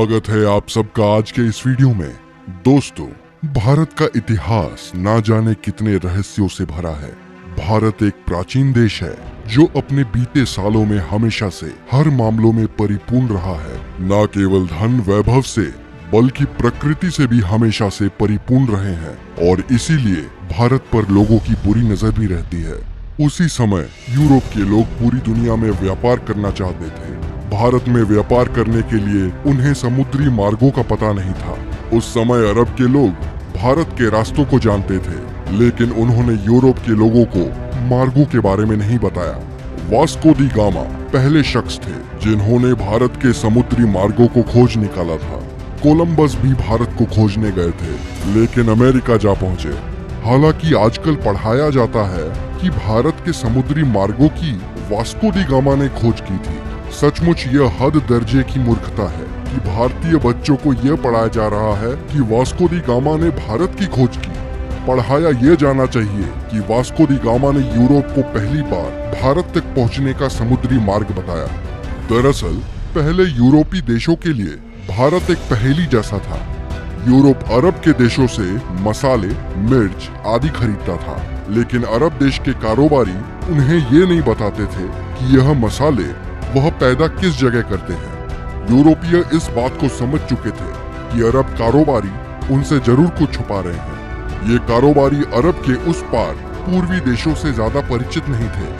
स्वागत है आप सबका आज के इस वीडियो में। दोस्तों, भारत का इतिहास ना जाने कितने रहस्यों से भरा है। भारत एक प्राचीन देश है जो अपने बीते सालों में हमेशा से हर मामलों में परिपूर्ण रहा है। न केवल धन वैभव से बल्कि प्रकृति से भी हमेशा से परिपूर्ण रहे हैं और इसीलिए भारत पर लोगों की बुरी नजर भी रहती है। उसी समय यूरोप के लोग पूरी दुनिया में व्यापार करना चाहते थे। भारत में व्यापार करने के लिए उन्हें समुद्री मार्गों का पता नहीं था। उस समय अरब के लोग भारत के रास्तों को जानते थे, लेकिन उन्होंने यूरोप के लोगों को मार्गों के बारे में नहीं बताया। वास्को दी गामा पहले शख्स थे जिन्होंने भारत के समुद्री मार्गों को खोज निकाला था। कोलंबस भी भारत को खोजने गए थे, लेकिन अमेरिका जा पहुंचे। हालांकि आजकल पढ़ाया जाता है कि भारत के समुद्री मार्गों की वास्को दी गामा ने खोज की थी। सचमुच यह हद दर्जे की मूर्खता है कि भारतीय बच्चों को यह पढ़ाया जा रहा है कि वास्को दी गामा ने भारत की खोज की। पढ़ाया यह जाना चाहिए कि वास्को दी गामा ने यूरोप को पहली बार भारत तक पहुंचने का समुद्री मार्ग बताया। दरअसल पहले यूरोपी देशों के लिए भारत एक पहेली जैसा था। यूरोप अरब के देशों से मसाले, मिर्च आदि खरीदता था, लेकिन अरब देश के कारोबारी उन्हें ये नहीं बताते थे कि यह मसाले वह पैदा किस जगह करते हैं। यूरोपीय इस बात को समझ चुके थे कि अरब कारोबारी उनसे जरूर कुछ छुपा रहे हैं। ये कारोबारी अरब के उस पार पूर्वी देशों से ज्यादा परिचित नहीं थे।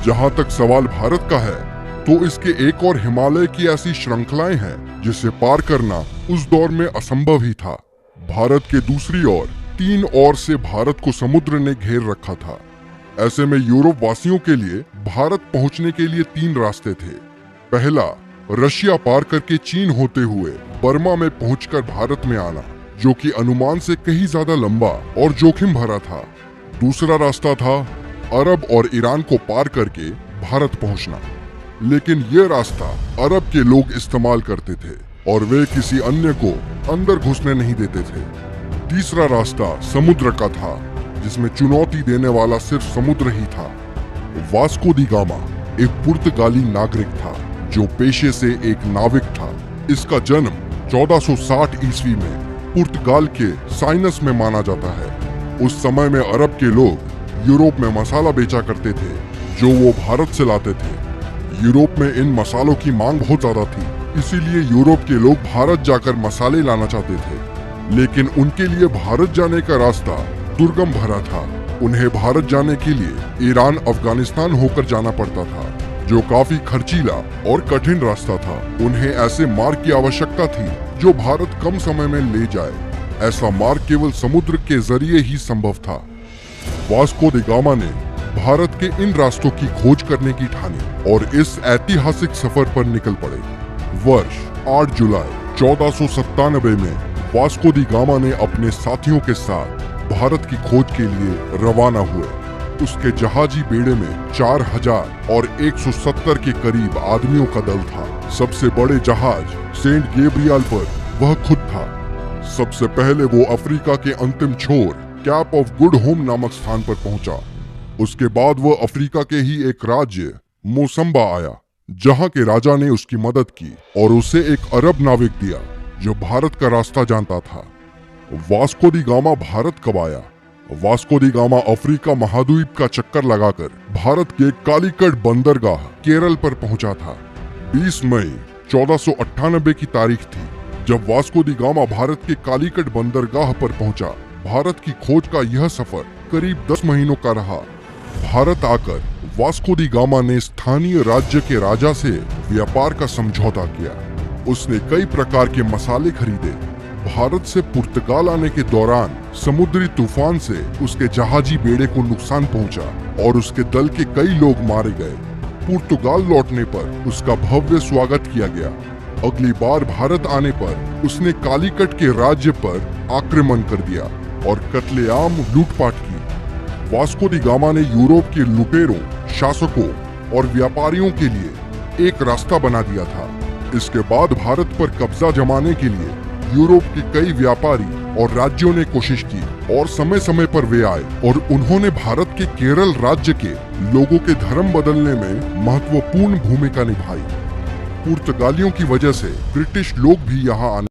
जहां तक सवाल भारत का है, तो इसके एक और हिमालय की ऐसी श्रृंखलाएं हैं जिसे पार करना उस दौर में असंभव ही था। भारत के दूसरी ओर 3 ओर से भारत को समुद्र ने घेर रखा था। ऐसे में यूरोप वासियों के लिए भारत पहुंचने के लिए 3 रास्ते थे। पहला, रशिया पार करके चीन होते हुए बर्मा में पहुंचकर भारत में आना, जो कि अनुमान से कहीं ज्यादा लंबा और जोखिम भरा था। दूसरा रास्ता था अरब और ईरान को पार करके भारत पहुंचना, लेकिन यह रास्ता अरब के लोग इस्तेमाल करते थे और वे किसी अन्य को अंदर घुसने नहीं देते थे। तीसरा रास्ता समुद्र का था, जिसमें चुनौती देने वाला सिर्फ समुद्र ही था। वास्को दी गामा एक पुर्तगाली नागरिक था जो पेशे से एक नाविक था। इसका जन्म 1460 ईस्वी में पुर्तगाल के साइनस में माना जाता है। उस समय में अरब के लोग यूरोप में मसाला बेचा करते थे जो वो भारत से लाते थे। यूरोप में इन मसालों की मांग बहुत ज्यादा थी, इसीलिए यूरोप के लोग भारत जाकर मसाले लाना चाहते थे, लेकिन उनके लिए भारत जाने का रास्ता दुर्गम भरा था। उन्हें भारत जाने के लिए ईरान, अफगानिस्तान होकर जाना पड़ता था, जो काफी खर्चीला और कठिन रास्ता था। उन्हें ऐसे मार्ग की आवश्यकता थी जो भारत कम समय में ले जाए। ऐसा मार्ग केवल समुद्र के जरिए ही संभव था। वास्को दी गामा ने भारत के इन रास्तों की खोज करने की ठानी और इस ऐतिहासिक सफर पर निकल पड़े। वर्ष 8 जुलाई 1497 में वास्को दी गामा ने अपने साथियों के साथ भारत की खोज के लिए रवाना हुए। उसके जहाजी बेड़े में 4000 और 170 के करीब आदमियों का दल था। सबसे बड़े जहाज सेंट गैब्रियल पर वह खुद था। सबसे पहले वो अफ्रीका के अंतिम छोर कैप ऑफ गुड होम नामक स्थान पर पहुंचा। उसके बाद वो अफ्रीका के ही एक राज्य मोसम्बा आया, जहां के राजा ने उसकी मदद की और उसे एक अरब नाविक दिया जो भारत का रास्ता जानता था। वास्को दी गामा भारत कब आया? वास्को दी गामा अफ्रीका महाद्वीप का चक्कर लगाकर भारत के कालीकट बंदरगाह केरल पर पहुंचा था। 20 मई 1498 की तारीख थी जब वास्को दी गामा भारत के कालीकट बंदरगाह पर पहुंचा। भारत की खोज का यह सफर करीब 10 महीनों का रहा। भारत आकर वास्को दी गामा ने स्थानीय राज्य के राजा से व्यापार का समझौता किया। उसने कई प्रकार के मसाले खरीदे। भारत से पुर्तगाल आने के दौरान समुद्री तूफान से उसके जहाजी बेड़े को नुकसान पहुंचा और उसके दल के कई लोग मारे गए। पुर्तगाल लौटने पर उसका भव्य स्वागत किया गया। अगली बार भारत आने पर उसने कालीकट के राज्य पर आक्रमण कर दिया और कत्लेआम लूटपाट की। वास्को दी गामा ने यूरोप के लुटेरों, शासकों और व्यापारियों के लिए एक रास्ता बना दिया था। इसके बाद भारत पर कब्जा जमाने के लिए यूरोप के कई व्यापारी और राज्यों ने कोशिश की और समय समय पर वे आए और उन्होंने भारत के केरल राज्य के लोगों के धर्म बदलने में महत्वपूर्ण भूमिका निभाई। पुर्तगालियों की वजह से ब्रिटिश लोग भी यहाँ आने